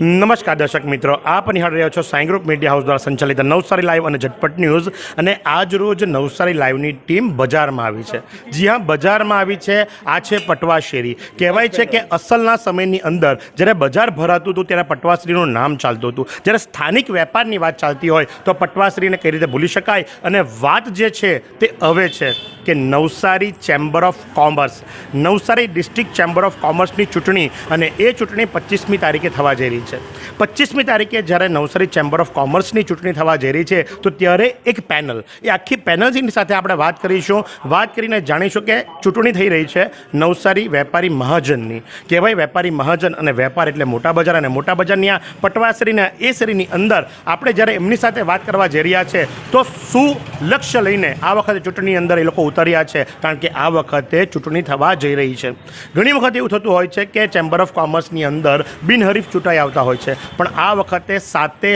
નમસ્કાર દર્શક મિત્રો, આપ નિહાળી રહ્યા છો સાઈ ગ્રુપ મીડિયા હાઉસ દ્વારા સંચાલિત નવસારી લાઈવ અને ઝટપટ ન્યૂઝ. અને આજ રોજ નવસારી લાઈવની ટીમ બજારમાં આવી છે. જી હા, બજારમાં આવી છે. આ છે પટવા શેરી. કહેવાય છે કે અસલના સમયની અંદર જ્યારે બજાર ભરાતું હતું ત્યારે પટવાશ્રીનું નામ ચાલતું હતું. જ્યારે સ્થાનિક વેપારની વાત ચાલતી હોય તો પટવાશ્રીને કઈ રીતે ભૂલી શકાય. અને વાત જે છે તે હવે છે કે Navsari chamber of commerce, Navsari district chamber of કોમર્સની ચૂંટણી, અને એ ચૂંટણી 25મી તારીખે થવા જઈ રહી છે. 25મી તારીખે જ્યારે નવસારી ચેમ્બર ઓફ કોમર્સની ચૂંટણી થવા જઈ રહી છે તો ત્યારે એક પેનલ, એ આખી પેનલની સાથે આપણે વાત કરીશું. વાત કરીને જાણીશું કે ચૂંટણી થઈ રહી છે નવસારી વેપારી મહાજનની. કહેવાય વેપારી મહાજન અને વેપાર એટલે મોટા બજાર, અને મોટા બજારની આ પટવાશ્રીના એ શેરીની અંદર આપણે જ્યારે એમની સાથે વાત કરવા જઈ રહ્યા છે તો શું લક્ષ્ય લઈને આ વખતે ચૂંટણી અંદર એ લોકો ઉતર્યા છે, કારણ કે આ વખતે ચૂંટણી થવા જઈ રહી છે. ઘણી વખત એવું થતું હોય છે કે ચેમ્બર ઓફ કોમર્સની અંદર બિનહરીફ ચૂંટાઈ આવતા હોય છે, પણ આ વખતે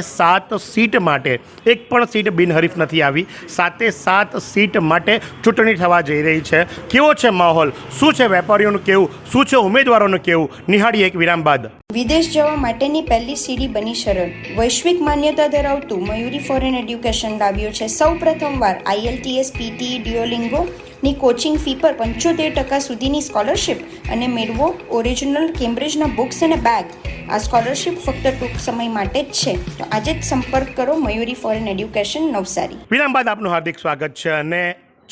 7 સીટ માટે એક પણ સીટ બિનહરીફ નથી આવી. 7 સીટ માટે ચૂંટણી થવા જઈ રહી છે. કેવો છે માહોલ, શું છે વેપારીઓનું કહેવું, શું છે ઉમેદવારોનું કહેવું, નિહાળીએ એક વિરામ બાદ. વિદેશ જવા માટેની પહેલી સીડી બની સરળ. વૈશ્વિક માન્યતા ધરાવતું મયુરી ફોરેન એડ્યુકેશન લાવ્યું છે સૌ પ્રથમવાર IELTS, PTE, ડ્યુઓલિંગો ની કોચિંગ ફી પર 75% સુધીની સ્કોલરશિપ, અને મેળવો ઓરિજિનલ કેમ્બ્રિજના બુક્સ અને બેગ. આ સ્કોલરશિપ ફક્ત ટૂંક સમય માટે જ છે, તો આજે જ સંપર્ક કરો મયુરી ફોરેન એડ્યુકેશન નવસારી. વિરામ બાદ આપનું હાર્દિક સ્વાગત છે. અને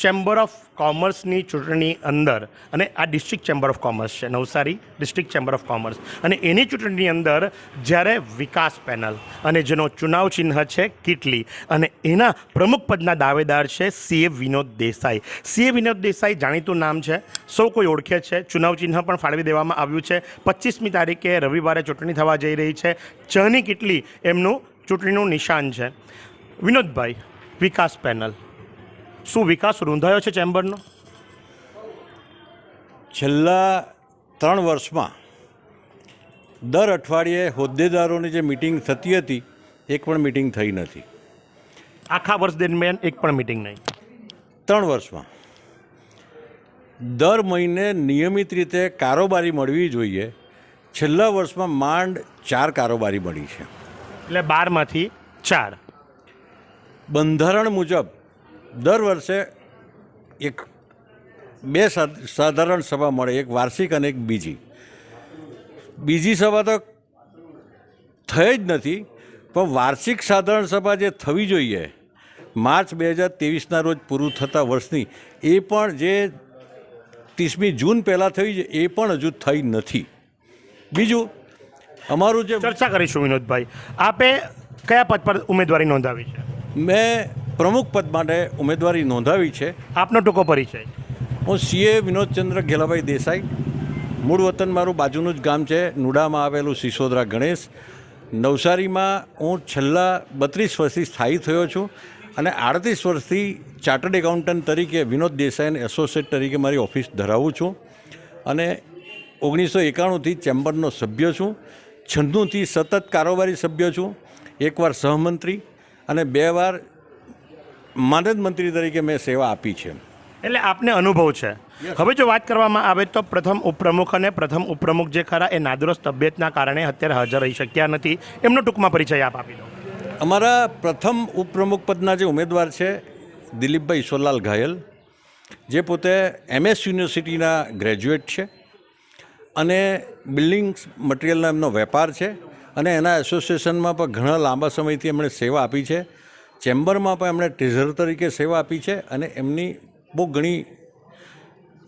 ચેમ્બર ઓફ કોમર્સની ચૂંટણી અંદર, અને આ ડિસ્ટ્રિક્ટ ચેમ્બર ઓફ કોમર્સ છે, Navsari district chamber of commerce, અને એની ચૂંટણીની અંદર જ્યારે વિકાસ પેનલ, અને જેનો ચુનાવ ચિહ્ન છે કીટલી, અને એના પ્રમુખ પદના દાવેદાર છે CA વિનોદ દેસાઈ. CA વિનોદ દેસાઈ જાણીતું નામ છે, સૌ કોઈ ઓળખે છે. ચુનાવ ચિહ્ન પણ ફાળવી દેવામાં આવ્યું છે. 25મી તારીખે રવિવારે ચૂંટણી થવા જઈ રહી છે. ચની કીટલી એમનું ચૂંટણીનું નિશાન છે. વિનોદભાઈ, વિકાસ પેનલ, શું વિકાસ રૂંધાયો છે ચેમ્બરનો? છેલ્લા 3 વર્ષમાં દર અઠવાડિયે હોદ્દેદારોની જે મિટિંગ થતી હતી, એક પણ મિટિંગ થઈ નથી. આખા વર્ષ દરમિયાન એક પણ મિટિંગ નહીં. 3 વર્ષમાં દર મહિને નિયમિત રીતે કારોબારી મળવી જોઈએ. છેલ્લા વર્ષમાં માંડ 4 કારોબારી મળી છે, એટલે 12માંથી 4. બંધારણ મુજબ દર વર્ષે બે સાધારણ સભા મળે, એક વાર્ષિક અને એક બીજી. બીજી સભા તો થઈ જ નથી, પણ વાર્ષિક સાધારણ સભા જે થવી જોઈએ માર્ચ 2023ના રોજ પૂરું થતા વર્ષની, એ પણ જે 30મી જૂન પહેલાં થઈ છે એ પણ હજુ થઈ નથી. બીજું અમારું જે ચર્ચા કરીશું. વિનોદભાઈ, આપે કયા પદ પર ઉમેદવારી નોંધાવી છે? મેં પ્રમુખ પદ માટે ઉમેદવારી નોંધાવી છે. આપનો ટૂંકો પરિચય? હું CA વિનોદચંદ્ર ઘેલાભાઈ દેસાઈ. મૂળ વતન મારું બાજુનું જ ગામ છે, નુડામાં આવેલું સિસોદરા ગણેશ. નવસારીમાં હું છેલ્લા 32 વર્ષથી સ્થાયી થયો છું, અને 38 વર્ષથી ચાર્ટર્ડ એકાઉન્ટન્ટ તરીકે વિનોદ દેસાઈ અને એસોસિએટ તરીકે મારી ઓફિસ ધરાવું છું. અને 1991થી ચેમ્બરનો સભ્ય છું. 96થી સતત કારોબારી સભ્ય છું. એકવાર સહમંત્રી અને 2 વાર માનદ મંત્રી તરીકે મેં સેવા આપી છે. એટલે આપને અનુભવ છે. હવે જો વાત કરવામાં આવે તો પ્રથમ ઉપપ્રમુખ અને પ્રથમ ઉપપ્રમુખ જે ખરા એ નાદુરસ્ત તબિયતના કારણે અત્યારે હાજર રહી શક્યા નથી. એમનો ટૂંકમાં પરિચય આપ આપી દો. અમારા પ્રથમ ઉપપ્રમુખ પદના જે ઉમેદવાર છે દિલીપભાઈ ઈશ્વરલાલ ઘાયલ, જે પોતે MS યુનિવર્સિટીના ગ્રેજ્યુએટ છે, અને બિલ્ડિંગ્સ મટિરિયલનો એમનો વેપાર છે, અને એના એસોસિએશનમાં પણ ઘણા લાંબા સમયથી એમણે સેવા આપી છે. ચેમ્બરમાં પણ એમણે ટ્રેઝરર તરીકે સેવા આપી છે, અને એમની બહુ ઘણી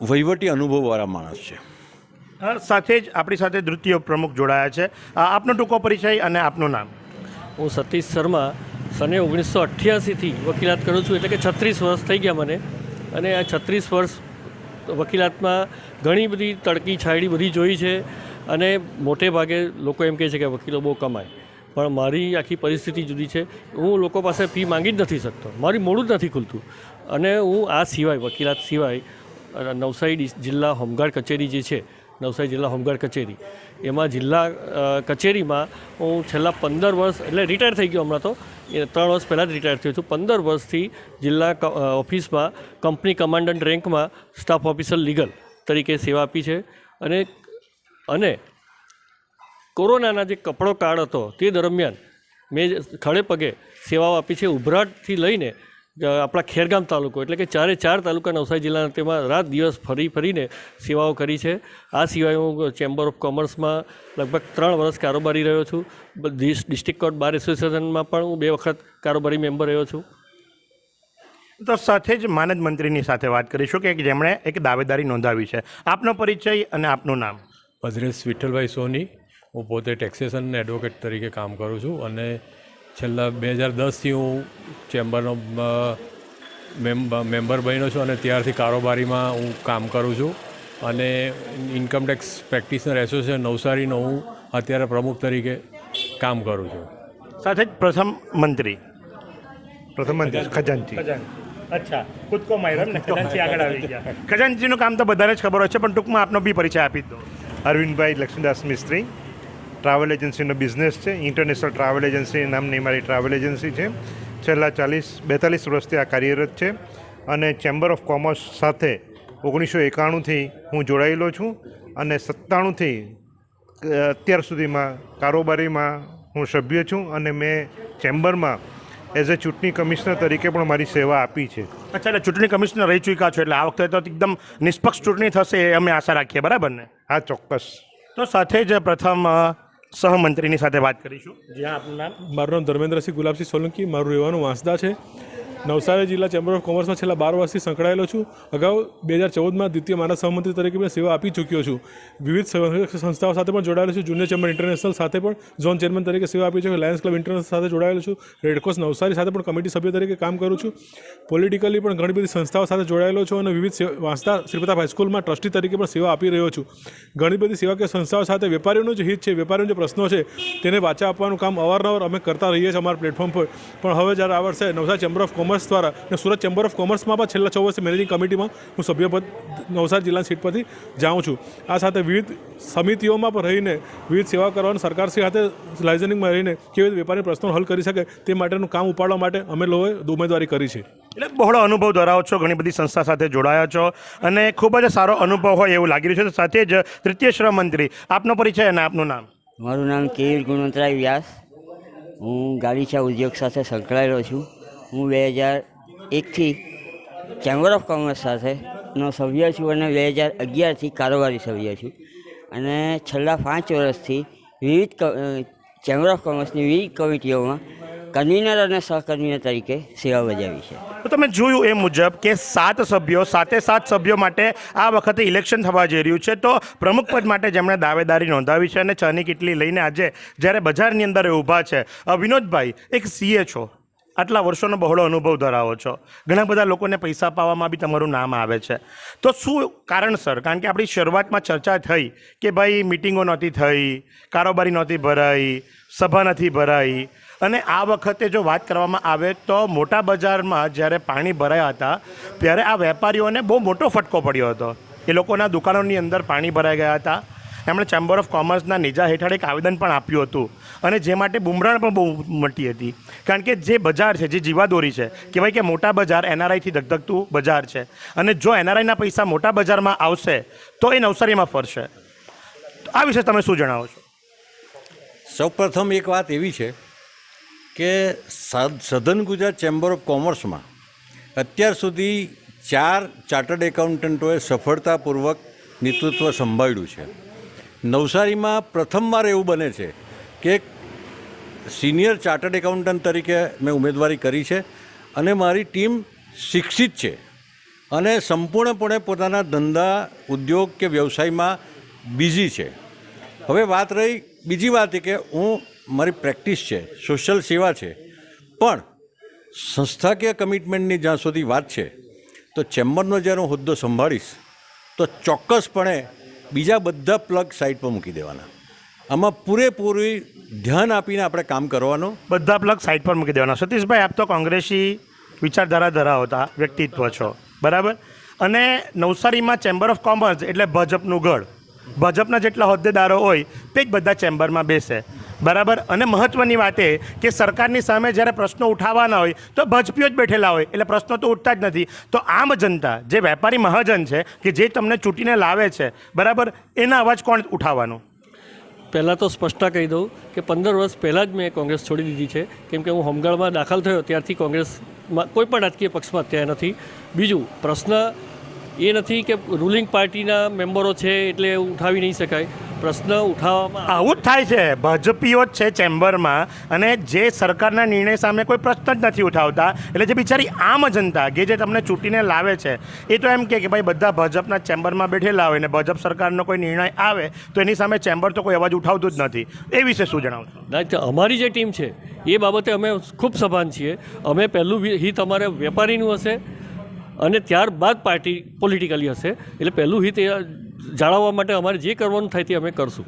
વહીવટી અનુભવવાળા માણસ છે. સાથે જ આપણી સાથે દ્વિતીય પ્રમુખ જોડાયા છે. આપનો ટૂંકો પરિચય અને આપનું નામ? હું સતીશ શર્મા. સને 1988થી વકીલાત કરું છું, એટલે કે 36 વર્ષ થઈ ગયા મને. અને આ 36 વર્ષ વકીલાતમાં ઘણી બધી તડકી છાયડી બધી જોઈ છે, અને મોટે ભાગે લોકો એમ કહે છે કે વકીલો બહુ કમાય, પણ મારી આખી પરિસ્થિતિ જુદી છે. હું લોકો પાસે ફી માંગી જ નથી શકતો, મારી મોડું જ નથી ખુલતું. અને હું આ સિવાય, વકીલાત સિવાય, નવસારી જિલ્લા હોમગાર્ડ કચેરી જે છે, નવસારી જિલ્લા હોમગાર્ડ કચેરી, એમાં જિલ્લા કચેરીમાં હું છેલ્લા 15 વર્ષ, એટલે રિટાયર થઈ ગયો હમણાં તો, 3 વર્ષ પહેલાં જ રિટાયર થયો છું. 15 વર્ષથી જિલ્લા ઓફિસમાં કંપની કમાન્ડન્ટ રેન્કમાં સ્ટાફ ઓફિસર લીગલ તરીકે સેવા આપી છે. અને કોરોનાના જે કપડો કાળ હતો તે દરમિયાન મેં ખડે પગે સેવાઓ આપી છે. ઉભરાટથી લઈને આપણા ખેરગામ તાલુકો એટલે કે 4 તાલુકા નવસારી જિલ્લાના તેમાં રાત દિવસ ફરીને સેવાઓ કરી છે. આ સિવાય હું ચેમ્બર ઓફ કોમર્સમાં લગભગ 3 વર્ષ કારોબારી રહ્યો છું. ડિસ્ટ્રિક્ટ કોર્ટ બાર એસોસિએશનમાં પણ હું 2 વખત કારોબારી મેમ્બર રહ્યો છું. તો સાથે જ માનદ મંત્રીની સાથે વાત કરીશું કે જેમણે એક દાવેદારી નોંધાવી છે. આપનો પરિચય અને આપનું નામ. ભદ્રેશ વિઠ્ઠલભાઈ સોની. હું પોતે ટેક્સેશન એડવોકેટ તરીકે કામ કરું છું અને છેલ્લા 2010થી હું ચેમ્બરનો મેમ્બર બન્યો છું અને ત્યારથી કારોબારીમાં હું કામ કરું છું અને ઇન્કમટેક્સ પ્રેક્ટિશનર એસોસિએશન નવસારીનો હું અત્યારે પ્રમુખ તરીકે કામ કરું છું. સાથે જ પ્રથમ મંત્રી ખજાનચી. અચ્છા, કૂદકો માર્યો ને, ખજાનચી આગળ આવી ગયા. ખજાનચીનું કામ તો બધાને જ ખબર હોય છે, પણ ટૂંકમાં આપનો બી પરિચય આપી જ દો. અરવિંદભાઈ લક્ષ્મીદાસ મિસ્ત્રી. ટ્રાવેલ એજન્સીનો બિઝનેસ છે. ઇન્ટરનેશનલ ટ્રાવેલ એજન્સી નામની મારી ટ્રાવેલ એજન્સી છે. છેલ્લા 42 વર્ષથી આ કાર્યરત છે અને ચેમ્બર ઓફ કોમર્સ સાથે 1991થી હું જોડાયેલો છું અને 97થી અત્યાર સુધીમાં કારોબારીમાં હું સભ્ય છું અને મેં ચેમ્બરમાં એઝ એ ચૂંટણી કમિશનર તરીકે પણ મારી સેવા આપી છે. અચ્છા, એટલે ચૂંટણી કમિશનર રહી ચૂક્યા છો, એટલે આ વખતે તો એકદમ નિષ્પક્ષ ચૂંટણી થશે એ અમે આશા રાખીએ, બરાબર ને? હા, ચોક્કસ. તો સાથે જ પ્રથમ સહમંત્રીની સાથે વાત કરીશું. જ્યાં આપનું નામ. મારું નામ ધર્મેન્દ્રસિંહ ગુલાબસિંહ સોલંકી. મારું રહેવાનું વાંસદા છે. નવસારી જિલ્લા ચેમ્બર ઓફ કોમર્સમાં છેલ્લા 12 વર્ષથી સંકળાયેલો છું. અગાઉ 2014માં દ્વિતીય માનદ સહમંત્રી તરીકે મેં સેવા આપી ચૂક્યો છું. વિવિધ સંસ્થાઓ સાથે પણ જોડાયેલો છું. જુનિયર ચેમ્બર ઇન્ટરનેશનલ સાથે પણ ઝોન ચેરમેન તરીકે સેવા આપી છે. લાયન્સ ક્લબ ઇન્ટરનેશનલ સાથે જોડાયેલો છું. રેડક્રોસ નવસારી સાથે પણ કમિટી સભ્ય તરીકે કામ કરું છું. પોલિટિકલી પણ ઘણી બધી સંસ્થાઓ સાથે જોડાયેલો છું અને વિવિધ વાંસદા શ્રીપ્રતાપ હાઈસ્કૂલમાં ટ્રસ્ટી તરીકે પણ સેવા આપી રહ્યો છું. ઘણી બધી સેવાકીય સંસ્થાઓ સાથે વેપારીઓનું જે હિત છે, વેપારીઓના જે પ્રશ્નો છે તેને વાચા આપવાનું કામ અવારનવાર અમે કરતા રહીએ છીએ અમારા પ્લેટફોર્મ પર. પણ હવે જ્યારે આ વર્ષે નવસારી ચેમ્બર ઓફ કોમર્સ દ્વારા અને સુરત ચેમ્બર ઓફ કોમર્સમાં પણ છેલ્લા 6 વર્ષથી મેનેજિંગ કમિટીમાં હું સભ્યપદ નવસારી જિલ્લાની સીટ પરથી જાઉં છું. આ સાથે વિવિધ સમિતિઓમાં પણ રહીને વિવિધ સેવા કરવાનું સરકારશ્રી સાથે લાઇઝનિંગમાં રહીને કેવી રીતે વેપારી પ્રશ્નો હલ કરી શકે તે માટેનું કામ ઉપાડવા માટે અમે લોકોએ ઉમેદવારી કરી છે. એટલે બહોળો અનુભવ ધરાવો છો, ઘણી બધી સંસ્થા સાથે જોડાયા છો અને ખૂબ જ સારો અનુભવ હોય એવું લાગી રહ્યું છે. સાથે જ તૃતીય શ્રમ મંત્રી, આપનો પરિચય અને આપનું નામ. મારું નામ કેવીર ગુણવંતરાય વ્યાસ. હું ગાડીચા ઉદ્યોગ સાથે સંકળાયેલો છું. હું 2001થી ચેમ્બર ઓફ કોમર્સ સાથેનો સભ્ય છું અને 2011થી કારોબારી સભ્ય છું અને છેલ્લા 5 વર્ષથી વિવિધ ચેમ્બર ઓફ કોમર્સની વિવિધ કમિટીઓમાં કન્વીનર અને સહકન્વીનર તરીકે સેવા બજાવી છે. તો તમે જોયું એ મુજબ કે 7 સભ્યો, 7 સભ્યો માટે આ વખતે ઇલેક્શન થવા જઈ રહ્યું છે. તો પ્રમુખ પદ માટે જેમણે દાવેદારી નોંધાવી છે અને ચાની કીટલી લઈને આજે જ્યારે બજારની અંદર ઊભા છે. વિનોદભાઈ, એક સીએ છો, આટલા વર્ષોનો બહોળો અનુભવ ધરાવો છો, ઘણા બધા લોકોને પૈસા પાવામાં બી તમારું નામ આવે છે. તો શું કારણસર, કારણ કે આપણી શરૂઆતમાં ચર્ચા થઈ કે ભાઈ મિટિંગો નહોતી થઈ, કારોબારી નહોતી ભરાઈ, સભા નથી ભરાઈ, અને આ વખતે જો વાત કરવામાં આવે તો મોટા બજારમાં જ્યારે પાણી ભરાયા હતા ત્યારે આ વેપારીઓને બહુ મોટો ફટકો પડ્યો હતો. એ લોકોના દુકાનોની અંદર પાણી ભરાઈ ગયા હતા. એમણે ચેમ્બર ઓફ કોમર્સના નેજા હેઠળ એક આવેદન પણ આપ્યું હતું અને જે માટે બુમરાણ પણ બહુ મોટી હતી. કારણ કે જે બજાર છે, જે જીવાદોરી છે, કહેવાય કે મોટા બજાર એનઆરઆઈથી ધગધગતું બજાર છે અને જો એનઆરઆઈના પૈસા મોટા બજારમાં આવશે તો એ નવસારીમાં ફરશે. આ વિશે તમે શું જણાવો છો? સૌપ્રથમ એક વાત એવી છે કે સધન ગુજરાત ચેમ્બર ઓફ કોમર્સમાં અત્યાર સુધી 4 ચાર્ટર્ડ એકાઉન્ટન્ટોએ સફળતાપૂર્વક નેતૃત્વ સંભાળ્યું છે. નવસારીમાં પ્રથમવાર એવું બને છે કે સિનિયર ચાર્ટર્ડ એકાઉન્ટન્ટ તરીકે મેં ઉમેદવારી કરી છે અને મારી ટીમ શિક્ષિત છે અને સંપૂર્ણપણે પોતાના ધંધા, ઉદ્યોગ કે વ્યવસાયમાં બિઝી છે. હવે વાત રહી બીજી વાત એ કે મારી પ્રેક્ટિસ છે, સોશિયલ સેવા છે, પણ સંસ્થાકીય કમિટમેન્ટની જ્યાં સુધી વાત છે તો ચેમ્બરનો જ્યારે હું હોદ્દો સંભાળીશ તો ચોક્કસપણે બીજા બધા પ્લગ સાઈડ પર મૂકી દેવાના. આમાં પૂરેપૂરી ધ્યાન આપીને આપણે કામ કરવાનું. બધા પ્લગ સાઈડ પર મૂકી દેવાના. સતીશભાઈ, આપ તો કોંગ્રેસી વિચારધારા ધરાવતા વ્યક્તિત્વ છો, બરાબર? અને નવસારીમાં ચેમ્બર ઓફ કોમર્સ એટલે ભાજપનું ગઢ. ભાજપના જેટલા હોદ્દેદારો હોય તે જ બધા ચેમ્બરમાં બેસે, બરાબર? અને મહત્ત્વની વાત એ કે સરકારની સામે જ્યારે પ્રશ્નો ઉઠાવવાના હોય તો ભાજપીઓ જ બેઠેલા હોય એટલે પ્રશ્નો તો ઉઠતા જ નથી. તો આમ જનતા, જે વેપારી મહાજન છે કે જે તમને ચૂંટીને લાવે છે, બરાબર, એના અવાજ કોણ ઉઠાવવાનું? પહેલાં તો સ્પષ્ટતા કહી દઉં કે 15 વર્ષ પહેલાં જ મેં કોંગ્રેસ છોડી દીધી છે, કેમ કે હું હોમગાર્ડમાં દાખલ થયો ત્યારથી કોંગ્રેસમાં કોઈ પણ રાજકીય પક્ષમાં અત્યારે નથી. બીજું પ્રશ્ન એ નથી કે રૂલિંગ પાર્ટીના મેમ્બરો છે એટલે ઉઠાવી નહીં શકાય. પ્રશ્ન ઉઠાવવામાં આવું જ થાય છે. ભાજપીઓ જ છે ચેમ્બરમાં અને જે સરકારના નિર્ણય સામે કોઈ પ્રશ્ન જ નથી ઉઠાવતા. એટલે જે બિચારી આમ જનતા કે જે તમને ચૂંટીને લાવે છે એ તો એમ કે ભાઈ બધા ભાજપના ચેમ્બરમાં બેઠેલા હોય ને ભાજપ સરકારનો કોઈ નિર્ણય આવે તો એની સામે ચેમ્બર તો કોઈ અવાજ ઉઠાવતું જ નથી. એ વિશે શું જણાવશો? ના, અમારી જે ટીમ છે એ બાબતે અમે ખૂબ સભાન છીએ. અમે પહેલું હિત અમારે વેપારીનું હશે અને ત્યારબાદ પાર્ટી પોલિટિકલી હશે. એટલે પહેલું હિત એ જાળવવા માટે અમારે જે કરવાનું થાય તે અમે કરશું.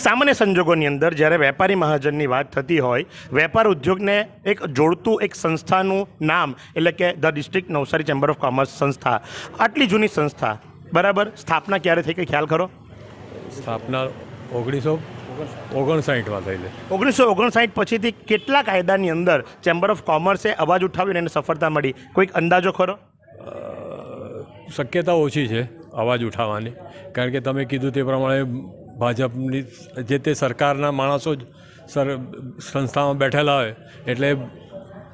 સામાન્ય સંજોગોની અંદર જ્યારે વેપારી મહાજનની વાત થતી હોય, વેપાર ઉદ્યોગને એક જોડતું એક સંસ્થાનું નામ એટલે કે the district Navsari chamber of commerce સંસ્થા, આટલી જૂની સંસ્થા, બરાબર, સ્થાપના ક્યારે થઈ કંઈ ખ્યાલ ખરો? સ્થાપના 1959માં થયેલી. 1959 પછીથી કેટલા કાયદાની અંદર ચેમ્બર ઓફ કોમર્સે અવાજ ઉઠાવીને એને સફળતા મળી, કોઈક અંદાજો ખરો? શક્યતા ઓછી છે અવાજ ઉઠાવવાની, કારણ કે તમે કીધું તે પ્રમાણે ભાજપની જે તે સરકારના માણસો જ સંસ્થામાં બેઠેલા હોય એટલે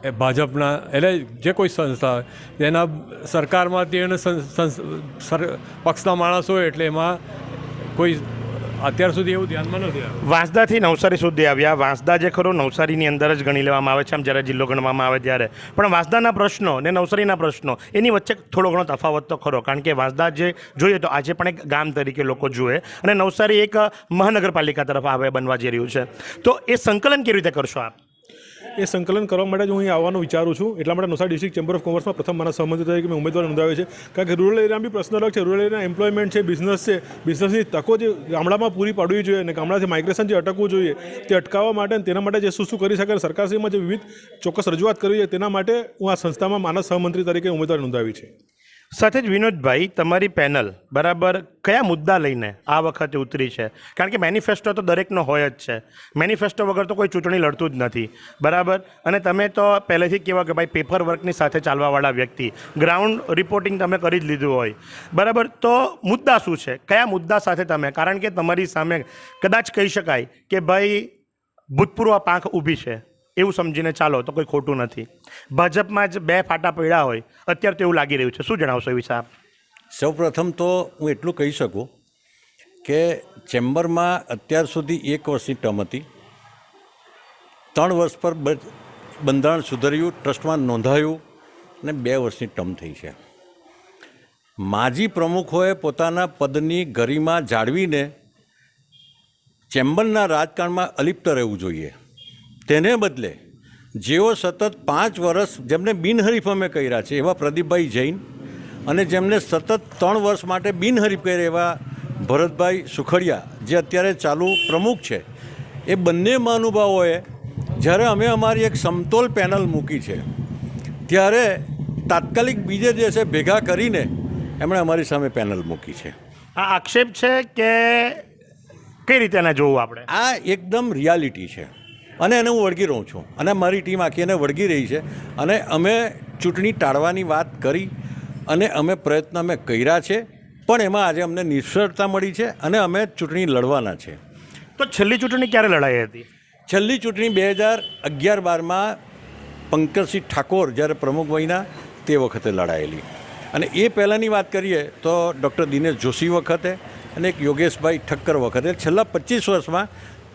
એ ભાજપના એટલે જે કોઈ સંસ્થા હોય તેના સરકારમાંથી અને પક્ષના માણસો હોય એટલે એમાં કોઈ અત્યાર સુધી એવું ધ્યાનમાં નથી આવ્યું. વાંસદાથી નવસારી સુધી આવ્યા. વાંસદા જે ખરો નવસારીની અંદર જ ગણી લેવામાં આવે છે આમ જ્યારે જિલ્લો ગણવામાં આવે ત્યારે, પણ વાંસદાના પ્રશ્નો ને નવસારીના પ્રશ્નો એની વચ્ચે થોડો ઘણો તફાવત તો ખરો, કારણ કે વાંસદા જે જોઈએ તો આજે પણ એક ગામ તરીકે લોકો જુએ અને નવસારી એક મહાનગરપાલિકા તરફ આવે બનવા જઈ રહ્યું છે. તો એ સંકલન કેવી રીતે કરશો આપ? એ સંકલન કરવા માટે જ હું અહીં આવવાનું વિચારું છું. એટલા માટે નવસારી ડિસ્ટ્રિક્ટ ચેમ્બર ઓફ કોમર્સમાં પ્રથમ મારા સહમંત્રી તરીકે મેં ઉમેદવાર નોંધાવ્યો છે. કારણ કે રૂરલ એરિયામાં બી પ્રશ્ન અલગ છે. રૂરલ એરિયાના એમ્પ્લોયમેન્ટ છે, બિઝનેસ છે, બિઝનેસની તકો જે ગામડામાં પૂરી પાડવી જોઈએ અને ગામડાથી માઇગ્રેશન જે અટકવું જોઈએ તે અટકાવવા માટે અને તેના માટે જે શું કરી શકાય સરકારશ્રીમાં જે વિવિધ ચોક્કસ રજૂઆત કરવી છે તેના માટે હું આ સંસ્થામાં મારા સહમંત્રી તરીકે ઉમેદવાર નોંધાવી છે. સાથે જ વિનોદભાઈ, તમારી પેનલ બરાબર કયા મુદ્દા લઈને આ વખતે ઉતરી છે? કારણ કે મેનિફેસ્ટો તો દરેકનો હોય જ છે. મેનિફેસ્ટો વગર તો કોઈ ચૂંટણી લડતું જ નથી, બરાબર. અને તમે તો પહેલેથી જ કહેવા કે ભાઈ પેપર વર્કની સાથે ચાલવાવાળા વ્યક્તિ, ગ્રાઉન્ડ રિપોર્ટિંગ તમે કરી જ લીધું હોય, બરાબર. તો મુદ્દા શું છે? કયા મુદ્દા સાથે તમે, કારણ કે તમારી સામે કદાચ કહી શકાય કે ભાઈ ભૂતપૂર્વ પાંખ ઊભી છે એવું સમજીને ચાલો તો કોઈ ખોટું નથી. ભાજપમાં જ બે ફાટા પડ્યા હોય અત્યારે તો એવું લાગી રહ્યું છે. શું જણાવશો એ વિશે આપ? સૌપ્રથમ તો હું એટલું કહી શકું કે ચેમ્બરમાં અત્યાર સુધી 1 વર્ષની ટર્મ હતી. 3 વર્ષ પર બંધારણ સુધર્યું, ટ્રસ્ટમાં નોંધાયું અને 2 વર્ષની ટર્મ થઈ છે. માજી પ્રમુખોએ પોતાના પદની ગરિમા જાળવીને ચેમ્બરના રાજકારણમાં અલિપ્ત રહેવું જોઈએ. તેને બદલે જેઓ સતત 5 વર્ષ જેમને બિનહરીફ અમે કર્યા છે એવા પ્રદીપભાઈ જૈન અને જેમને સતત 3 વર્ષ માટે બિનહરીફ કર્યા એવા ભરતભાઈ સુખડિયા જે અત્યારે ચાલુ પ્રમુખ છે, એ બંને મહાનુભાવોએ જ્યારે અમે અમારી એક સમતોલ પેનલ મૂકી છે ત્યારે તાત્કાલિક બીજે દિવસે ભેગા કરીને એમણે અમારી સામે પેનલ મૂકી છે. આ આક્ષેપ છે કે કઈ રીતે એને જોવું આપણે? આ એકદમ રિયાલિટી છે અને એને હું વળગી રહું છું અને મારી ટીમ આખી એને વળગી રહી છે. અને અમે ચૂંટણી ટાળવાની વાત કરી અને અમે પ્રયત્ન અમે કર્યા છે, પણ એમાં આજે અમને નિષ્ફળતા મળી છે અને અમે ચૂંટણી લડવાના છે. તો છેલ્લી ચૂંટણી ક્યારે લડાઈ હતી? છેલ્લી ચૂંટણી 2011-12માં પંકજસિંહ ઠાકોર જ્યારે પ્રમુખ બન્યા તે વખતે લડાયેલી. અને એ પહેલાંની વાત કરીએ તો ડૉક્ટર દિનેશ જોશી વખતે અને એક યોગેશભાઈ ઠક્કર વખતે છેલ્લા 25 વર્ષમાં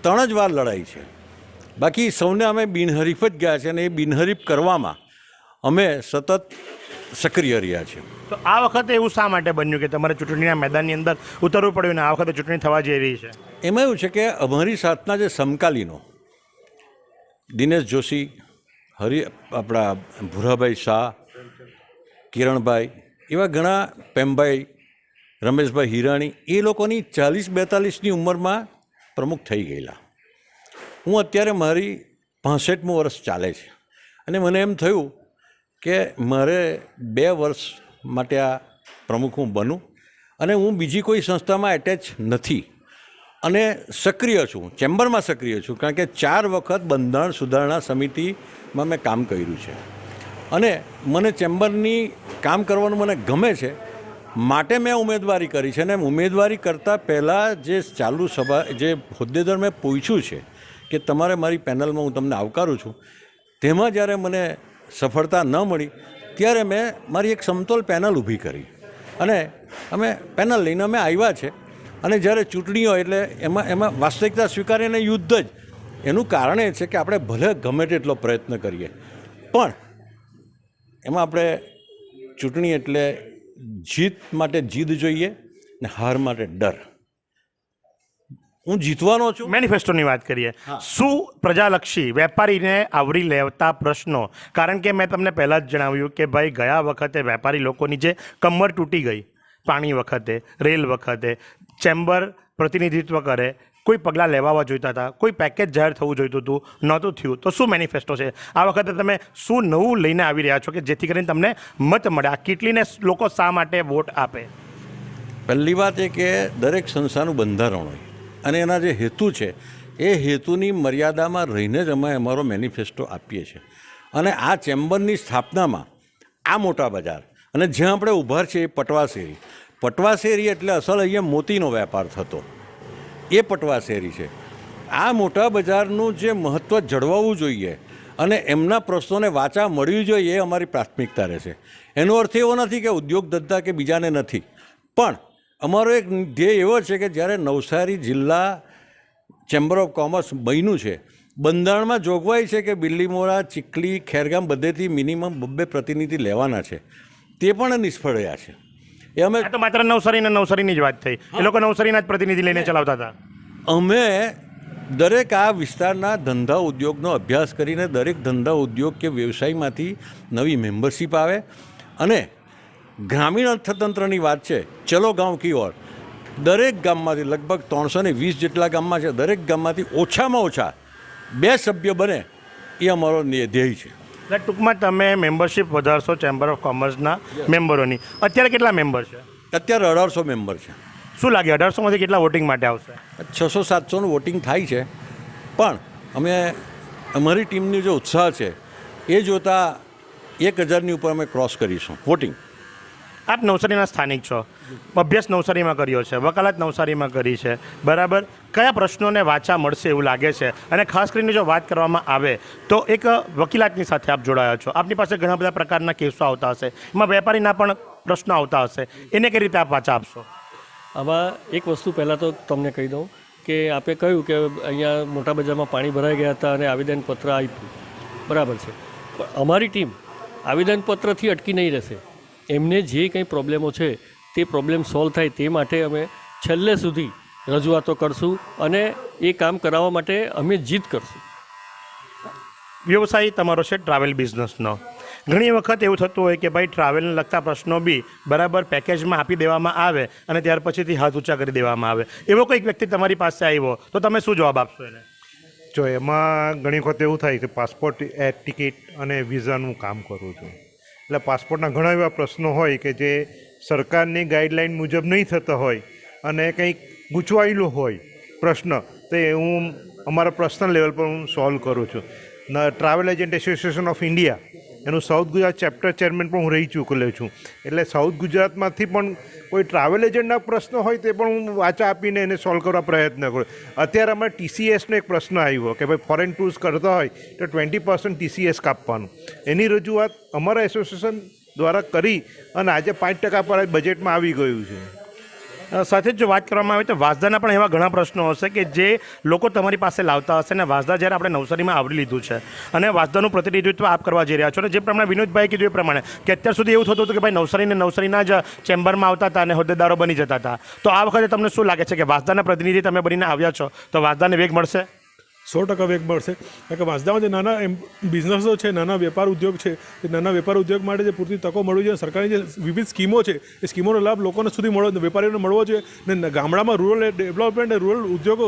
3 જ વાર લડાઈ છે. બાકી સૌને અમે બિનહરીફ જ ગયા છે અને એ બિનહરીફ કરવામાં અમે સતત સક્રિય રહ્યા છીએ. તો આ વખતે એવું શા માટે બન્યું કે તમારે ચૂંટણીના મેદાનની અંદર ઉતરવું પડ્યું ને આ વખતે ચૂંટણી થવા જઈ રહી છે? એમાં એવું છે કે અમારી સાથના જે સમકાલીનો દિનેશ જોશી, આપણા ભૂરાભાઈ શાહ, કિરણભાઈ, એવા ઘણા પેમભાઈ, રમેશભાઈ હિરાણી, એ લોકોની 40-42ની ઉંમરમાં પ્રમુખ થઈ ગયેલા. હું અત્યારે મારી 65મું વર્ષ ચાલે છે અને મને એમ થયું કે મારે 2 વર્ષ માટે આ પ્રમુખ હું બનું અને હું બીજી કોઈ સંસ્થામાં એટેચ નથી અને સક્રિય છું, ચેમ્બરમાં સક્રિય છું, કારણ કે 4 વખત બંધારણ સુધારણા સમિતિમાં મેં કામ કર્યું છે અને મને ચેમ્બરની કામ કરવાનું મને ગમે છે. માટે મેં ઉમેદવારી કરી છે. અને ઉમેદવારી કરતાં પહેલાં જે ચાલુ સભા જે હોદ્દેદાર મેં પૂછ્યું છે કે તમારે મારી પેનલમાં હું તમને આવકારું છું, તેમાં જ્યારે મને સફળતા ન મળી ત્યારે મેં મારી એક સમતોલ પેનલ ઊભી કરી અને અમે પેનલ લઈને અમે આવ્યા છે. અને જ્યારે ચૂંટણી હોય એટલે એમાં વાસ્તવિકતા સ્વીકારીને યુદ્ધ જ. એનું કારણ એ છે કે આપણે ભલે ગમે તેટલો પ્રયત્ન કરીએ પણ એમાં આપણે ચૂંટણી એટલે જીત માટે જીદ જોઈએ ને હાર માટે ડર. હું જીતવાનો છું. મેનિફેસ્ટોની વાત કરીએ, શું પ્રજાલક્ષી વેપારીને આવરી લેતા પ્રશ્નો, કારણ કે મેં તમને પહેલાં જ જણાવ્યું કે ભાઈ ગયા વખતે વેપારી લોકોની જે કમર તૂટી ગઈ, પાણી વખતે, રેલ વખતે, ચેમ્બર પ્રતિનિધિત્વ કરે, કોઈ પગલાં લેવા જોઈતા હતા, કોઈ પેકેજ જાહેર થવું જોઈતું હતું, નહોતું થયું, તો શું મેનિફેસ્ટો છે આ વખતે? તમે શું નવું લઈને આવી રહ્યા છો કે જેથી કરીને તમને મત મળે? આ કેટલીને લોકો શા માટે વોટ આપે? પહેલી વાત એ કે દરેક સંસ્થાનું બંધારણ હોય અને એના જે હેતુ છે એ હેતુની મર્યાદામાં રહીને જ અમે અમારો મેનિફેસ્ટો આપીએ છીએ. અને આ ચેમ્બરની સ્થાપનામાં આ મોટા બજાર અને જ્યાં આપણે ઊભા છીએ એ પટવા શેરી. પટવા શેરી એટલે અસલ અહીંયા મોતીનો વેપાર થતો એ પટવા શેરી છે. આ મોટા બજારનું જે મહત્ત્વ જળવાવું જોઈએ અને એમના પ્રશ્નોને વાચા મળવી જોઈએ એ અમારી પ્રાથમિકતા રહેશે. એનો અર્થ એવો નથી કે ઉદ્યોગ ધંધા કે બીજાને નથી, પણ અમારો એક ધ્યેય એવો છે કે જ્યારે નવસારી જિલ્લા ચેમ્બર ઓફ કોમર્સ બન્યું છે, બંધારણમાં જોગવાઈ છે કે બિલ્લીમોરા, ચીખલી, ખેરગામ બધેથી મિનિમમ 2 પ્રતિનિધિ લેવાના છે. તે પણ નિષ્ફળ રહ્યા છે. એ અમે તો માત્ર નવસારીની જ વાત થઈ, એ લોકો નવસારીના જ પ્રતિનિધિ લઈને ચલાવતા હતા. અમે દરેક આ વિસ્તારના ધંધા ઉદ્યોગનો અભ્યાસ કરીને દરેક ધંધા ઉદ્યોગ કે વ્યવસાયમાંથી નવી મેમ્બરશીપ આવે અને ગ્રામીણ અર્થતંત્રની વાત છે. ચલો ગાંવ કી ઓર, દરેક ગામમાંથી લગભગ 320 જેટલા ગામમાં છે, દરેક ગામમાંથી ઓછામાં ઓછા 2 સભ્ય બને એ અમારો ધ્યેય છે. એટલે ટૂંકમાં તમે મેમ્બરશિપ વધારશો ચેમ્બર ઓફ કોમર્સના મેમ્બરોની. અત્યારે કેટલા મેમ્બર છે? અત્યારે 1800 મેમ્બર છે. શું લાગે 1800માંથી કેટલા વોટિંગ માટે આવશે? 600-700નું વોટિંગ થાય છે, પણ અમે અમારી ટીમની જે ઉત્સાહ છે એ જોતાં 1000ની ઉપર અમે ક્રોસ કરીશું વોટિંગ. આપ નવસારીના સ્થાનિક છો, અભ્યાસ નવસારીમાં કર્યો છે, વકાલત નવસારીમાં કરી છે, બરાબર. કયા પ્રશ્નોને વાચા મળશે એવું લાગે છે? અને ખાસ કરીને જો વાત કરવામાં આવે તો એક વકીલાતની સાથે આપ જોડાયા છો, આપની પાસે ઘણા બધા પ્રકારના કેસો આવતા હશે, એમાં વેપારીના પણ પ્રશ્નો આવતા હશે, એને કઈ રીતે આપ વાચા આપશો? આમાં એક વસ્તુ પહેલાં તો તમને કહી દઉં કે આપે કહ્યું કે અહીંયા મોટા બજારમાં પાણી ભરાઈ ગયા હતા અને આવેદનપત્ર આપ્યું, બરાબર છે. પણ અમારી ટીમ આવેદનપત્રથી અટકી નહીં રહેશે. એમને જે કંઈ પ્રોબ્લેમો છે તે પ્રોબ્લેમ સોલ્વ થાય તે માટે અમે છેલ્લે સુધી રજૂઆતો કરશું અને એ કામ કરાવવા માટે અમે જીત કરશું. વ્યવસાય તમારો છે ટ્રાવેલ બિઝનેસનો. ઘણી વખત એવું થતું હોય કે ભાઈ ટ્રાવેલને લગતા પ્રશ્નો બી બરાબર પેકેજમાં આપી દેવામાં આવે અને ત્યાર પછીથી હાથ ઊંચા કરી દેવામાં આવે. એવો કોઈક વ્યક્તિ તમારી પાસે આવ્યો તો તમે શું જવાબ આપશો એને? જો એમાં ઘણી વખત એવું થાય કે પાસપોર્ટ ટિકિટ અને વિઝાનું કામ કરું છું, એટલે પાસપોર્ટના ઘણા એવા પ્રશ્નો હોય કે જે સરકારની ગાઈડલાઇન મુજબ નહીં થતા હોય અને કંઈક ગૂંચવાયેલો હોય પ્રશ્ન, તો એ હું અમારા પર્સનલ લેવલ પર હું સોલ્વ કરું છું. Travel agent association of India એનું સાઉથ ગુજરાત ચેપ્ટર ચેરમેન પણ હું રહી ચૂકેલો છું. એટલે સાઉથ ગુજરાતમાંથી પણ કોઈ ટ્રાવેલ એજન્ટના પ્રશ્નો હોય તે પણ હું વાચા આપીને એને સોલ્વ કરવા પ્રયત્ન કરું. અત્યારે અમારે TCSનો એક પ્રશ્ન આવ્યો કે ભાઈ ફોરેન ટૂર્સ કરતા હોય તો 20% TCS કાપવાનું. એની રજૂઆત અમારા એસોસિએશન દ્વારા કરી અને આજે 5% પર બજેટમાં આવી ગયું છે. સાથે જ જો વાત કરવામાં આવે તો વાંસદાના પણ એવા ઘણા પ્રશ્નો હશે કે જે લોકો તમારી પાસે લાવતા હશે. અને વાંસદા જ્યારે આપણે નવસારીમાં આવરી લીધું છે અને વાંસદાનું પ્રતિનિધિત્વ આપ કરવા જઈ રહ્યા છો, અને જે પ્રમાણે વિનોદભાઈ કીધું એ પ્રમાણે કે અત્યાર સુધી એવું થતું હતું કે ભાઈ નવસારીના જ ચેમ્બરમાં આવતા હતા અને હોદ્દેદારો બની જતા હતા, તો આ વખતે તમને શું લાગે છે કે વાંસદાના પ્રતિનિધિ તમે બનીને આવ્યા છો તો વાંસદાને વેગ મળશે? 100% વેગ મળશે. કારણ કે વાંસદામાં જે નાના બિઝનેસો છે, નાના વેપાર ઉદ્યોગ છે, એ નાના વેપાર ઉદ્યોગ માટે જે પૂરતી તકો મળવી જોઈએ, સરકારની જે વિવિધ સ્કીમો છે એ સ્કીમોનો લાભ લોકોને સુધી વેપારીઓને મળવો જોઈએ. ને ગામડામાં રૂરલ ડેવલપમેન્ટ અને રૂરલ ઉદ્યોગો,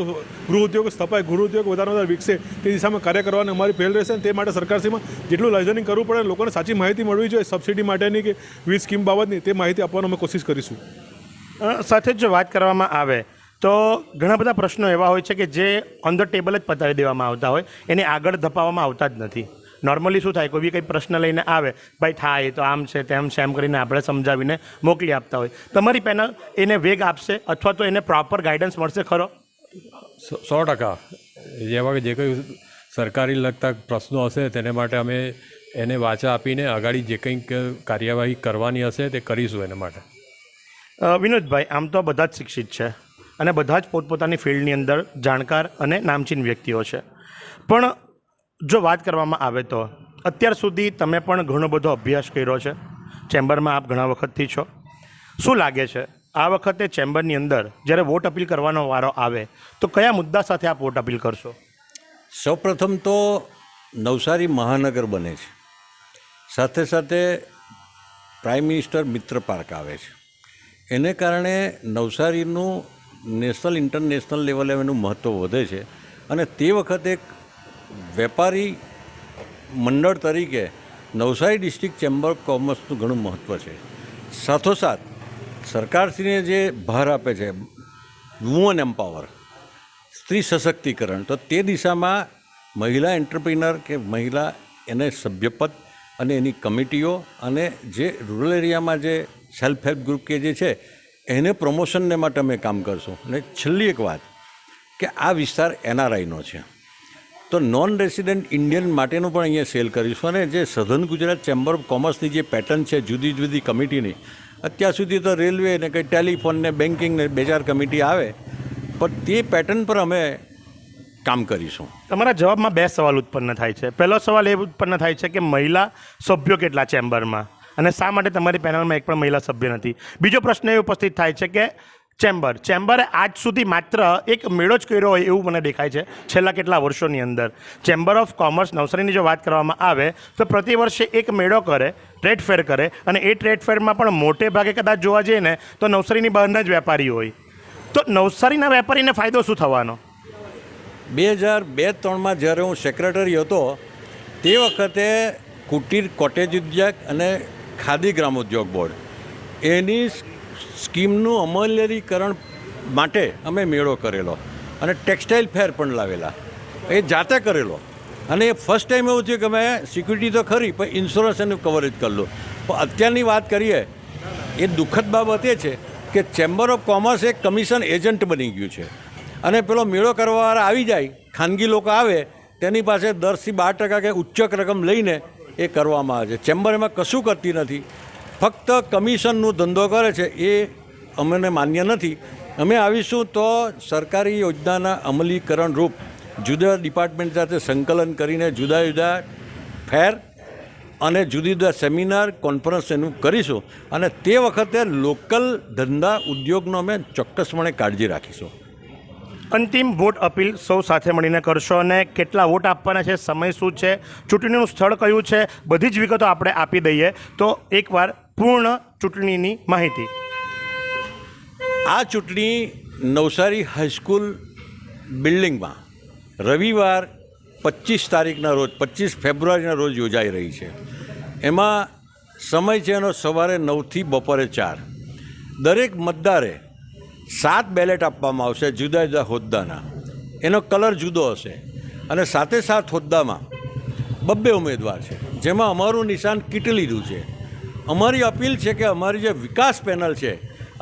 ગૃહ ઉદ્યોગો સ્થપાય, ગૃહ ઉદ્યોગ વધારે વિકસે તે દિશામાં કાર્ય કરવાની અમારી પહેલ રહેશે. અને તે માટે સરકારશ્રીમાં જેટલું લાઇઝનિંગ કરવું પડે, લોકોને સાચી માહિતી મળવી જોઈએ સબસિડી માટેની કે વિવિધ સ્કીમ બાબતની, તે માહિતી આપવાનો અમે કોશિશ કરીશું. સાથે જ જો વાત કરવામાં આવે તો ઘણા બધા પ્રશ્નો એવા હોય છે કે જે ઓન ધ ટેબલ જ પતાવી દેવામાં આવતા હોય, એને આગળ ધપાવવામાં આવતા જ નથી. નોર્મલી શું થાય, કોઈ બી કંઈ પ્રશ્ન લઈને આવે, ભાઈ થાય તો આમ છે તેમ છે એમ કરીને આપણે સમજાવીને મોકલી આપતા હોય. તમારી પેનલ એને વેગ આપશે અથવા તો એને પ્રોપર ગાઈડન્સ મળશે ખરો? 100%. જેવા જે કંઈ સરકારી લગતા પ્રશ્નો હશે તેને માટે અમે એને વાચા આપીને આગળ જે કંઈક કાર્યવાહી કરવાની હશે તે કરીશું એના માટે. વિનોદભાઈ, આમ તો બધા જ શિક્ષિત છે અને બધા જ પોતપોતાની ફિલ્ડની અંદર જાણકાર અને નામચીન વ્યક્તિઓ છે, પણ જો વાત કરવામાં આવે તો અત્યાર સુધી તમે પણ ઘણો બધો અભ્યાસ કર્યો છે, ચેમ્બરમાં આપ ઘણા વખતથી છો. શું લાગે છે આ વખતે ચેમ્બરની અંદર જ્યારે વોટ અપીલ કરવાનો વારો આવે તો કયા મુદ્દા સાથે આપ વોટ અપીલ કરશો? સૌપ્રથમ તો નવસારી મહાનગર બને છે, સાથે સાથે પ્રાઇમ મિનિસ્ટર મિત્ર પાર્ક આવે છે. એને કારણે નવસારીનું નેશનલ ઇન્ટરનેશનલ લેવલે એનું મહત્ત્વ વધે છે અને તે વખતે એક વેપારી મંડળ તરીકે નવસારી ડિસ્ટ્રિક્ટ ચેમ્બર ઓફ કોમર્સનું ઘણું મહત્ત્વ છે. સાથોસાથ સરકારશ્રીને જે ભાર આપે છે વુમન એમ્પાવર, સ્ત્રી સશક્તિકરણ, તો તે દિશામાં મહિલા એન્ટરપ્રિનર કે મહિલા એને સભ્યપદ અને એની કમિટીઓ અને જે રૂરલ એરિયામાં જે સેલ્ફ હેલ્પ ગ્રુપ કે જે છે એને પ્રમોશનને માટે અમે કામ કરશું. અને છેલ્લી એક વાત કે આ વિસ્તાર NRIનો છે, તો નોન રેસિડેન્ટ ઇન્ડિયન માટેનું પણ અહીંયા સેલ કરીશું. અને જે સધર્ન ગુજરાત ચેમ્બર ઓફ કોમર્સની જે પેટર્ન છે જુદી જુદી કમિટીની, અત્યાર સુધી તો રેલવે ને કંઈ ટેલિફોન ને બેન્કિંગ ને 2-4 કમિટી આવે, પણ તે પેટર્ન પર અમે કામ કરીશું. તમારા જવાબમાં 2 સવાલ ઉત્પન્ન થાય છે. પહેલો સવાલ એ ઉત્પન્ન થાય છે કે મહિલા સભ્યો કેટલા ચેમ્બરમાં અને શા માટે તમારી પેનલમાં એક પણ મહિલા સભ્ય નથી? બીજો પ્રશ્ન એ ઉપસ્થિત થાય છે કે ચેમ્બરે આજ સુધી માત્ર એક મેળો જ કર્યો હોય એવું મને દેખાય છે છેલ્લા કેટલા વર્ષોની અંદર. ચેમ્બર ઓફ કોમર્સ નવસારીની જો વાત કરવામાં આવે તો પ્રતિ વર્ષે એક મેળો કરે, ટ્રેડ ફેર કરે, અને એ ટ્રેડ ફેરમાં પણ મોટે ભાગે કદાચ જોવા જઈએ ને તો નવસારીની બહારના જ વેપારી હોય. તો નવસારીના વેપારીને ફાયદો શું થવાનો? 2002-03માં જ્યારે હું સેક્રેટરી હતો તે વખતે કુટીર કોટેજ ઉદ્યોગ અને ખાદી ગ્રામોદ્યોગ બોર્ડ એની સ્કીમનું અમલીકરણ માટે અમે મેળો કરેલો અને ટેક્સટાઇલ ફેર પણ લાવેલા, એ જાતે કરેલો. અને એ ફર્સ્ટ ટાઈમ એવું થયું કે અમે સિક્યુરિટી તો ખરી પણ ઇન્સ્યોરન્સ એનું કવરેજ કરેલું. પણ અત્યારની વાત કરીએ એ દુઃખદ બાબત એ છે કે ચેમ્બર ઓફ કોમર્સ એક કમિશન એજન્ટ બની ગયું છે અને પેલો મેળો કરવાવાળા આવી જાય, ખાનગી લોકો આવે, તેની પાસે 10-12% કે ઉચ્ચક રકમ લઈને એ કરવામાં આવે છે. ચેમ્બર એમાં કશું કરતી નથી, ફક્ત કમિશનનું ધંધો કરે છે. એ અમને માન્ય નથી. અમે આવીશું તો સરકારી યોજનાના અમલીકરણ રૂપ જુદા ડિપાર્ટમેન્ટ સાથે સંકલન કરીને જુદા જુદા ફેર અને જુદી જુદા સેમિનાર કોન્ફરન્સ એનું કરીશું અને તે વખતે લોકલ ધંધા ઉદ્યોગનો અમે ચોક્કસપણે કાળજી રાખીશું. અંતિમ વોટ અપીલ સૌ સાથે મળીને કરશો અને કેટલા વોટ આપવાના છે, સમય શું છે, ચૂંટણીનું સ્થળ કયું છે, બધી જ વિગતો આપણે આપી દઈએ. તો એકવાર પૂર્ણ ચૂંટણીની માહિતી. આ ચૂંટણી નવસારી હાઈસ્કૂલ બિલ્ડિંગમાં રવિવાર 25 તારીખના રોજ 25 ફેબ્રુઆરીના રોજ યોજાઈ રહી છે. એમાં સમય છે એનો સવારે 9થી બપોરે 4. દરેક મતદારે 7 બેલેટ આપવામાં આવશે જુદા જુદા હોદ્દાના. એનો કલર જુદો હશે અને સાથે 7 હોદ્દામાં 2 ઉમેદવાર છે, જેમાં અમારું નિશાન કીટલીનું છે. અમારી અપીલ છે કે અમારી જે વિકાસ પેનલ છે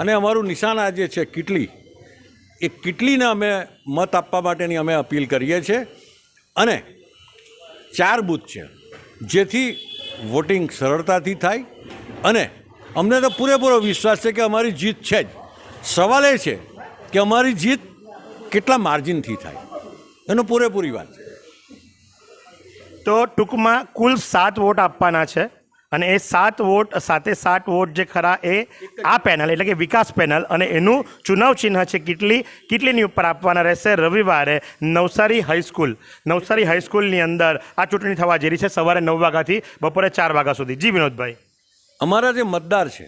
અને અમારું નિશાન આ જે છે કીટલી, એ કીટલીને અમે મત આપવા માટેની અમે અપીલ કરીએ છીએ. અને 4 બૂથ છે જેથી વોટિંગ સરળતાથી થાય અને અમને તો પૂરેપૂરો વિશ્વાસ છે કે અમારી જીત છે જ. સવાલ એ છે કે અમારી જીત કેટલા માર્જિનથી થાય, એનો પૂરેપૂરી વાત છે. તો ટૂંકમાં કુલ 7 વોટ આપવાના છે અને એ 7 વોટ સાથે 7 વોટ જે ખરા એ આ પેનલ એટલે કે વિકાસ પેનલ અને એનું ચુનાવ ચિહ્ન છે કીટલીની ઉપર આપવાના રહેશે. રવિવારે નવસારી હાઈસ્કૂલની અંદર આ ચૂંટણી થવા જઈ રહી છે સવારે 9 વાગ્યાથી બપોરે 4 વાગ્યા સુધી. જી વિનોદભાઈ. અમારા જે મતદાર છે,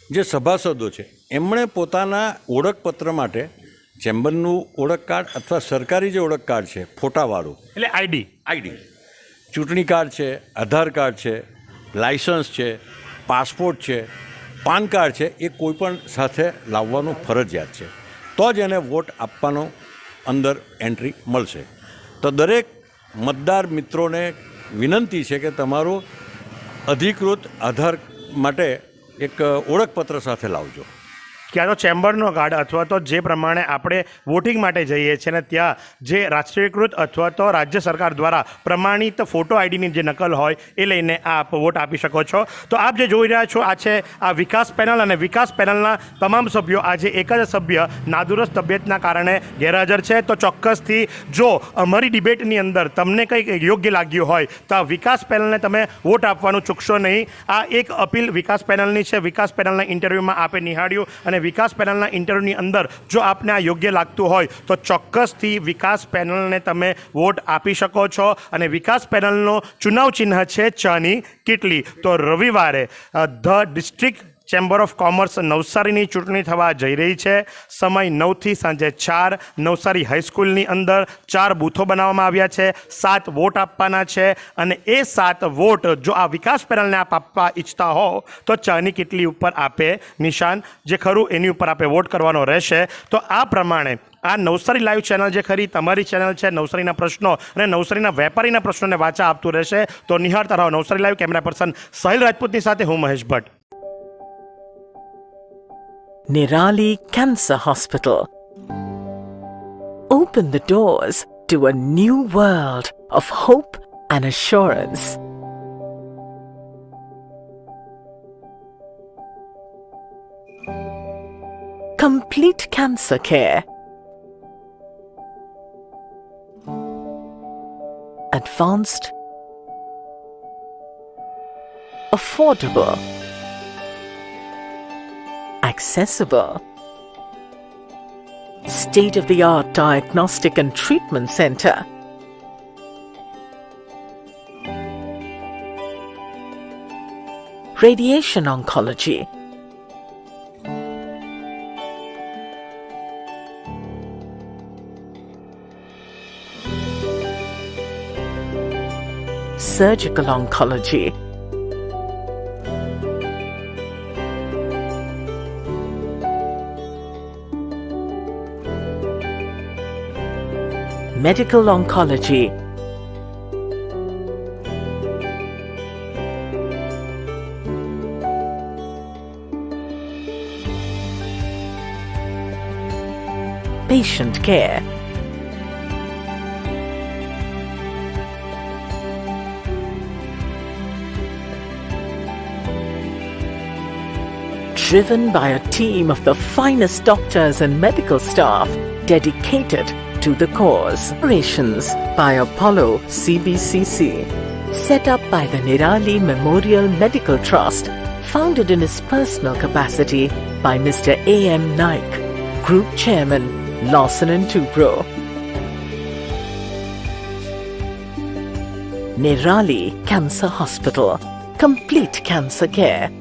જે સભાસદો છે, એમણે પોતાના ઓળખપત્ર માટે ચેમ્બરનું ઓળખ કાર્ડ અથવા સરકારી જે ઓળખ કાર્ડ છે ફોટાવાળું એટલે આઈડી, ચૂંટણી કાર્ડ છે, આધાર કાર્ડ છે, લાઇસન્સ છે, પાસપોર્ટ છે, પાન કાર્ડ છે, એ કોઈપણ સાથે લાવવાનું ફરજિયાત છે. તો જ એને વોટ આપવાનો અંદર એન્ટ્રી મળશે. તો દરેક મતદાર મિત્રોને વિનંતી છે કે તમારો અધિકૃત આધાર માટે એક ઓળખપત્ર સાથે લાવજો. ક્યાં તો ચેમ્બરનો કાર્ડ અથવા તો જે પ્રમાણે આપણે વોટિંગ માટે જઈએ છીએ ને ત્યાં જે રાષ્ટ્રીયકૃત અથવા તો રાજ્ય સરકાર દ્વારા પ્રમાણિત ફોટો આઈડીની જે નકલ હોય એ લઈને આપ વોટ આપી શકો છો. તો આપ જે જોઈ રહ્યા છો આ છે આ વિકાસ પેનલ, અને વિકાસ પેનલના તમામ સભ્યો આજે એક જ સભ્ય નાદુરસ્ત તબિયતના કારણે ગેરહાજર છે. તો ચોક્કસથી જો અમારી ડિબેટની અંદર તમને કંઈક યોગ્ય લાગ્યું હોય તો આ વિકાસ પેનલને તમે વોટ આપવાનું ચૂકશો નહીં. આ એક અપીલ વિકાસ પેનલની છે. વિકાસ પેનલના ઇન્ટરવ્યૂમાં આપે નિહાળ્યું અને વિકાસ પેનલના ઇન્ટરવ્યૂની અંદર જો આપને આ યોગ્ય લાગતું હોય તો ચોક્કસથી વિકાસ પેનલને તમે વોટ આપી શકો છો. અને વિકાસ પેનલનો ચુનાવ ચિહ્ન છે ચાની કીટલી. તો રવિવારે the district chamber of commerce નવસારીની ચૂંટણી થવા જઈ રહી છે. સમય 9થી સાંજે 4. નવસારી હાઈસ્કૂલની અંદર 4 બૂથો બનાવવામાં આવ્યા છે. 7 વોટ આપવાના છે અને એ 7 વોટ જો આ વિકાસ પેનલને આપ આપવા ઈચ્છતા હો તો ચાની કીટલી ઉપર આપે નિશાન જે ખરું એની ઉપર આપે વોટ કરવાનો રહેશે. તો આ પ્રમાણે આ નવસારી લાઈવ ચેનલ જે ખરી તમારી ચેનલ છે, નવસારીના પ્રશ્નો અને નવસારીના વેપારીના પ્રશ્નોને વાચા આપતું રહેશે. તો નિહાળતા રહો Navsari live. Camera person Sahil રાજપૂતની સાથે હું Mahesh Bhatt. Nirali Cancer Hospital. Open the doors to a new world of hope and assurance. Complete cancer care. Advanced, affordable, accessible, state-of-the-art diagnostic and treatment center, radiation oncology, surgical oncology, medical oncology, patient care, driven by a team of the finest doctors and medical staff dedicated to the cause. Operations by Apollo CBCC. Set up by the Nirali Memorial Medical Trust, founded in his personal capacity by Mr. A.M. Naik, Group Chairman, Lawson and Tubro. Nirali Cancer Hospital. Complete cancer care.